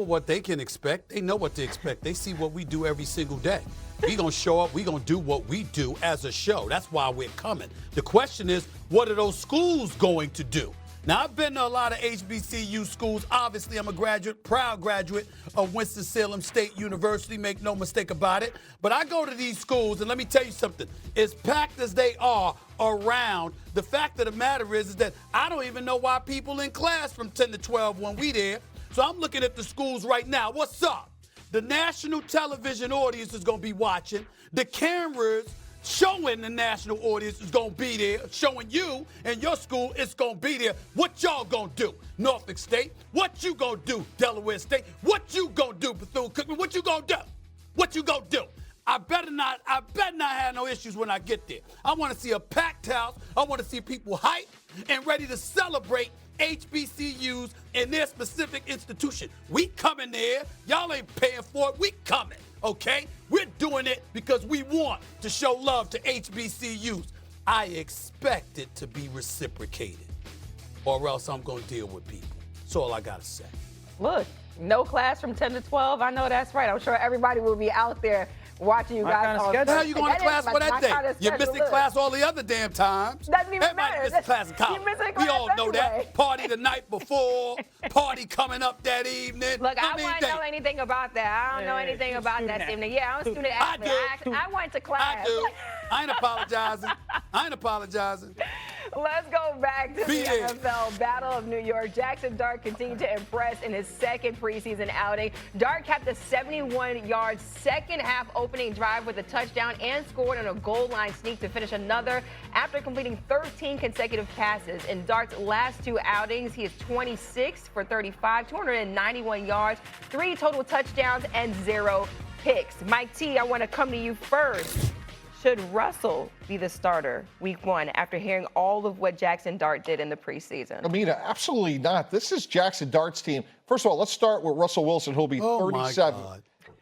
what they can expect. They know what to expect. They see what we do every single day. We gonna show up. We gonna do what we do as a show. That's why we're coming. The question is, what are those schools going to do? Now, I've been to a lot of HBCU schools. Obviously, I'm a graduate, proud graduate of Winston-Salem State University. Make no mistake about it. But I go to these schools, and let me tell you something. As packed as they are around, the fact of the matter is that I don't even know why people in class from 10 to 12 when we there. So I'm looking at the schools right now. What's up? The national television audience is going to be watching. The cameras showing the national audience is going to be there. Showing you and your school is going to be there. What y'all going to do? Norfolk State. What you going to do? Delaware State. What you going to do? Bethune-Cookman. What you going to do? What you going to do? I better not have no issues when I get there. I want to see a packed house. I want to see people hyped and ready to celebrate HBCUs in their specific institution. We coming there. Y'all ain't paying for it. We coming, okay? We're doing it because we want to show love to HBCUs. I expect it to be reciprocated, or else I'm going to deal with people. That's all I got to say. Look, no class from 10 to 12. I know that's right. I'm sure everybody will be out there watching you guys. What the hell you going to class for that day? You're missing class all the other damn times. Doesn't even Everybody matter. misses class in college. We all know that. Party the night before, party coming up that evening. Look, I wouldn't know anything about that. I don't know anything about that, Stephen. Yeah, I'm a student athlete. I went to class. I do. I ain't apologizing. Let's go back to the NFL Battle of New York. Jackson Dart continued to impress in his second preseason outing. Dart capped a 71-yard second-half opening drive with a touchdown and scored on a goal line sneak to finish another after completing 13 consecutive passes. In Dart's last two outings, he is 26 for 35, 291 yards, 3 total touchdowns, and 0 picks. Mike T, I want to come to you first. Should Russell be the starter week 1 after hearing all of what Jackson Dart did in the preseason? Amina, absolutely not. This is Jackson Dart's team. First of all, let's start with Russell Wilson, who'll be 37.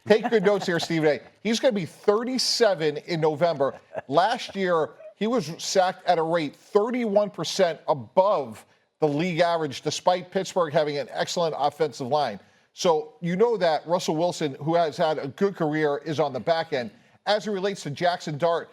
Take good notes here, Stephen A. He's going to be 37 in November. Last year, he was sacked at a rate 31% above the league average, despite Pittsburgh having an excellent offensive line. So you know that Russell Wilson, who has had a good career, is on the back end. As it relates to Jackson Dart,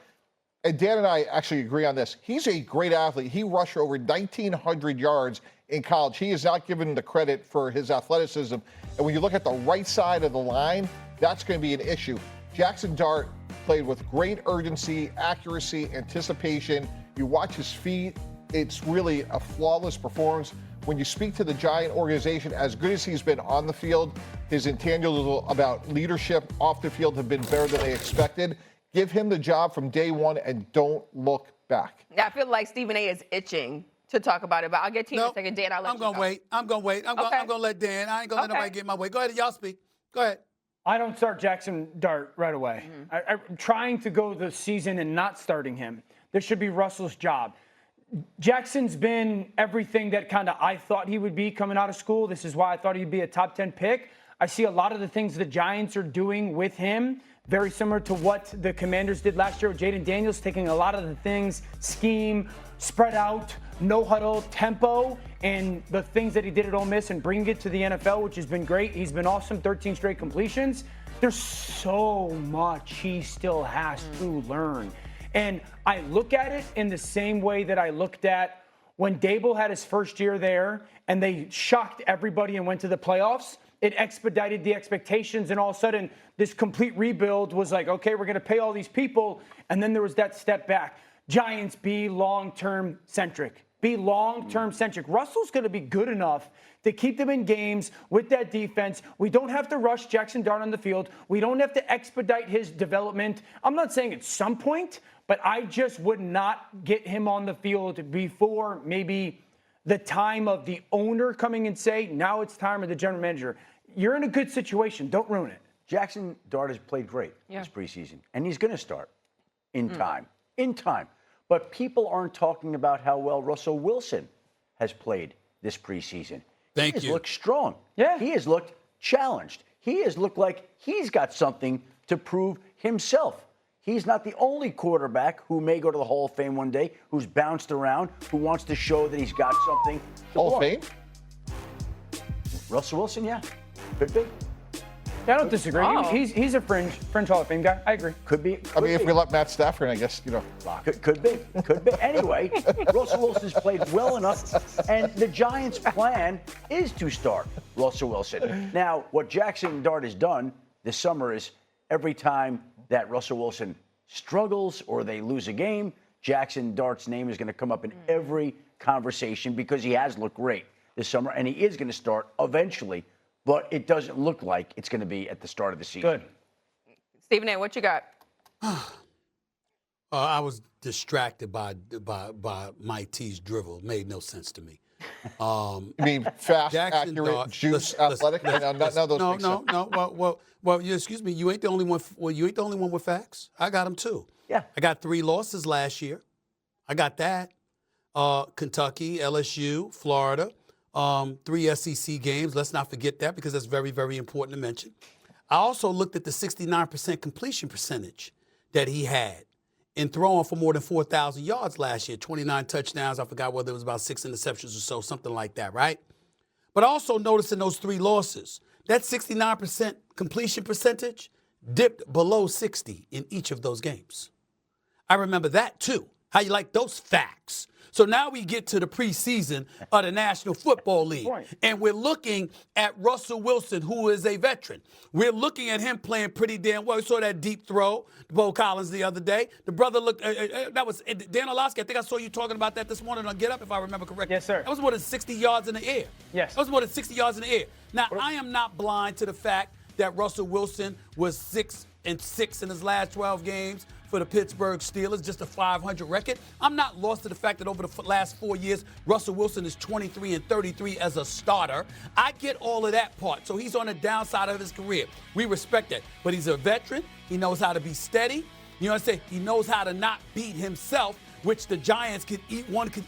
and Dan and I actually agree on this, he's a great athlete. He rushed over 1,900 yards in college. He is not given the credit for his athleticism. And when you look at the right side of the line, that's going to be an issue. Jackson Dart played with great urgency, accuracy, anticipation. You watch his feet, it's really a flawless performance. When you speak to the Giant organization, as good as he's been on the field, his intangibles about leadership off the field have been better than they expected. Give him the job from day one and don't look back. I feel like Stephen A. is itching to talk about it, but I'll get to you in a second. Dan, I'll let you go. I'm going to wait. I'm going to let Dan. I ain't going to let nobody get in my way. Go ahead, y'all speak. Go ahead. I don't start Jackson Dart right away. I'm trying to go the season and not starting him. This should be Russell's job. Jackson's been everything that kind of I thought he would be coming out of school. This is why I thought he'd be a top 10 pick. I see a lot of the things the Giants are doing with him, very similar to what the Commanders did last year with Jaden Daniels, taking a lot of the things, scheme, spread out, no huddle, tempo, and the things that he did at Ole Miss and bringing it to the NFL, which has been great. He's been awesome, 13 straight completions. There's so much he still has to learn. And I look at it in the same way that I looked at when Dable had his first year there and they shocked everybody and went to the playoffs. It expedited the expectations, and all of a sudden this complete rebuild was like, okay, we're going to pay all these people. And then there was that step back. Giants, be long-term centric. Be long-term centric. Russell's going to be good enough to keep them in games with that defense. We don't have to rush Jackson Dart on the field. We don't have to expedite his development. I'm not saying at some point, but I just would not get him on the field before maybe the time of the owner coming and say, now it's time of the general manager. You're in a good situation. Don't ruin it. Jackson Dart has played great this preseason, and he's going to start in time. In time. But people aren't talking about how well Russell Wilson has played this preseason. He has looked strong. Yeah. He has looked challenged. He has looked like he's got something to prove himself. He's not the only quarterback who may go to the Hall of Fame one day, who's bounced around, who wants to show that he's got something. Hall of Fame? Russell Wilson, yeah. Could be. Yeah, I don't disagree. Oh. He's a fringe Hall of Fame guy. I agree. Could be. I mean, if we let Matt Stafford, I guess, Could be. Anyway, Russell Wilson's played well enough, and the Giants' plan is to start Russell Wilson. Now, what Jackson Dart has done this summer is every time that Russell Wilson struggles or they lose a game, Jackson Dart's name is going to come up in every conversation because he has looked great this summer, and he is going to start eventually, but it doesn't look like it's going to be at the start of the season. Good. Stephen A., what you got? I was distracted by Mike T's drivel. It made no sense to me. you mean fast, Jackson accurate, Dart, juice, listen, athletic? None of those make sense. No. Well, excuse me. You ain't the only one. Well, you ain't the only one with facts. I got them too. Yeah. I got 3 losses last year. I got that. Kentucky, LSU, Florida. 3 SEC games. Let's not forget that because that's very, very important to mention. I also looked at the 69% completion percentage that he had in throwing for more than 4,000 yards last year, 29 touchdowns. I forgot whether it was about 6 interceptions or so, something like that, right? But also notice in those 3 losses, that 69% completion percentage dipped below 60 in each of those games. I remember that too. How you like those facts? So now we get to the preseason of the National Football League, and we're looking at Russell Wilson, who is a veteran. We're looking at him playing pretty damn well. We saw that deep throw to Bo Collins the other day. The brother looked, that was Dan Orlovsky. I think I saw you talking about that this morning on Get Up, if I remember correctly. Yes, sir. That was more than 60 yards in the air. Yes. That was more than 60 yards in the air. Now, I am not blind to the fact that Russell Wilson was 6-6 in his last 12 games for the Pittsburgh Steelers, just a 500 record. I'm not lost to the fact that over the last 4 years, Russell Wilson is 23-33 as a starter. I get all of that part. So he's on the downside of his career. We respect that. But he's a veteran. He knows how to be steady. You know what I'm saying? He knows how to not beat himself, which the Giants could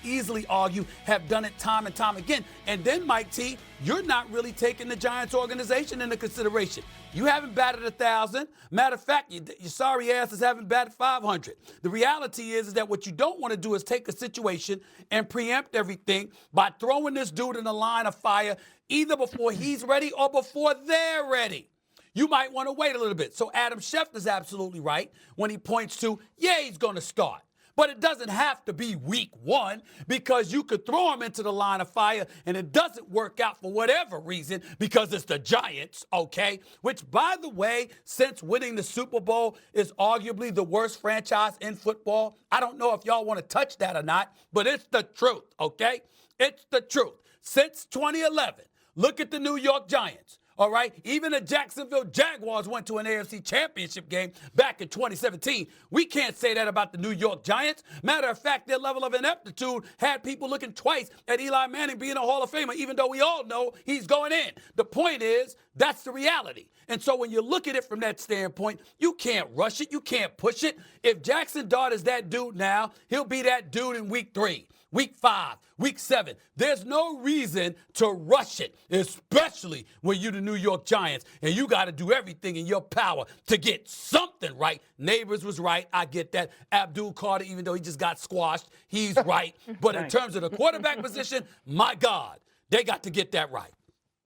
easily argue have done it time and time again. And then, Mike T, you're not really taking the Giants organization into consideration. You haven't batted 1,000. Matter of fact, your sorry asses haven't batted 500. The reality is that what you don't want to do is take a situation and preempt everything by throwing this dude in the line of fire either before he's ready or before they're ready. You might want to wait a little bit. So Adam Schefter's absolutely right when he points to, yeah, he's going to start. But it doesn't have to be week 1 because you could throw him into the line of fire and it doesn't work out for whatever reason because it's the Giants, okay? Which, by the way, since winning the Super Bowl is arguably the worst franchise in football. I don't know if y'all want to touch that or not, but it's the truth, okay? It's the truth. Since 2011, look at the New York Giants. All right, even the Jacksonville Jaguars went to an AFC Championship game back in 2017. We can't say that about the New York Giants. Matter of fact, their level of ineptitude had people looking twice at Eli Manning being a Hall of Famer, even though we all know he's going in. The point is, that's the reality. And so when you look at it from that standpoint, you can't rush it. You can't push it. If Jackson Dart is that dude now, he'll be that dude in week 3. Week 5, week 7. There's no reason to rush it, especially when you're the New York Giants and you got to do everything in your power to get something right. Neighbors was right. I get that. Abdul Carter, even though he just got squashed, he's right. But in terms of the quarterback position, my God, they got to get that right.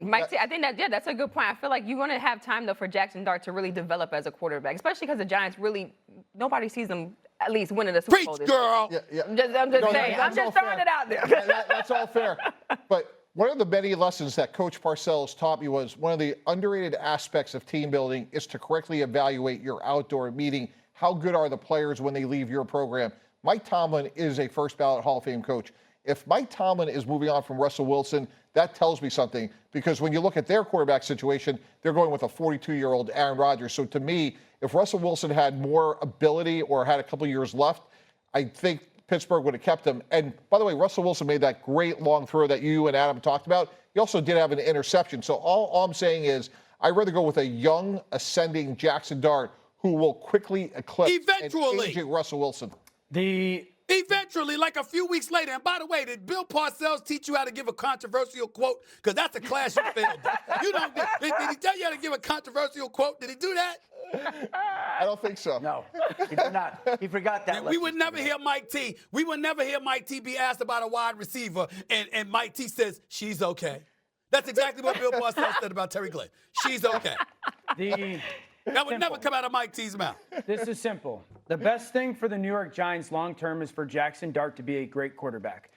Mike, I think that's a good point. I feel like you're going to have time, though, for Jackson Dart to really develop as a quarterback, especially because the Giants really, nobody sees them at least winning the Super Bowl Preach, this girl. year. I'm just saying. I'm just throwing it out there. That's all fair. But one of the many lessons that Coach Parcells taught me was one of the underrated aspects of team building is to correctly evaluate your outdoor meeting. How good are the players when they leave your program? Mike Tomlin is a first ballot Hall of Fame coach. If Mike Tomlin is moving on from Russell Wilson, that tells me something because when you look at their quarterback situation, they're going with a 42-year-old Aaron Rodgers. So to me, if Russell Wilson had more ability or had a couple years left, I think Pittsburgh would have kept him. And by the way, Russell Wilson made that great long throw that you and Adam talked about. He also did have an interception. So all I'm saying is I'd rather go with a young, ascending Jackson Dart who will quickly eclipse Eventually. an aging Russell Wilson. Eventually, like a few weeks later. And by the way, did Bill Parcells teach you how to give a controversial quote? Because that's a class you failed. You don't. Did he tell you how to give a controversial quote? Did he do that? I don't think so. No, he did not. He forgot that. We would never hear Mike T. We would never hear Mike T be asked about a wide receiver, and Mike T says, she's okay. That's exactly what Bill Parcells said about Terry Glenn. She's okay. That would never come out of Mike T's mouth. This is simple. The best thing for the New York Giants long term is for Jackson Dart to be a great quarterback.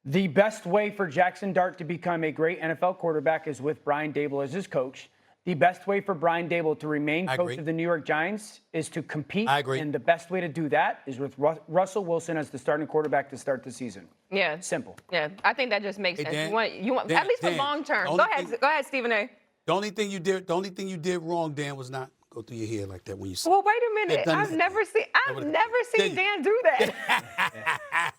The best way for Jackson Dart to become a great NFL quarterback is with Brian Daboll as his coach. The best way for Brian Daboll to remain coach of the New York Giants is to compete. I agree. And the best way to do that is with Russell Wilson as the starting quarterback to start the season. Yeah. Simple. Yeah, I think that just makes sense. Dan, You want Dan, at least for Dan, long term. the Go only ahead, Stephen A. The only thing you did wrong, Dan, was not go through your head like that when you said. Well, wait a minute. done I've that. never seen Dan do that.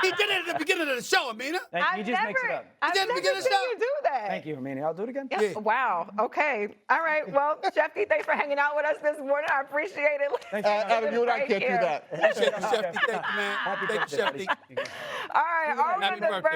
He did it at the beginning of the show, Amina. He just makes it up. I've did it at the never beginning of the seen show. you do that. Thank you, Amanda. I'll do it again. Yeah. Wow. Okay. All right. Well, Shefty, thanks for hanging out with us this morning. I appreciate it. Thank you. Adam, you and I can't do that. Appreciate you, Shefty. Thank you, man. Happy Thank you, birthday, Shefty. buddy. All right. Are we Happy in the birthday.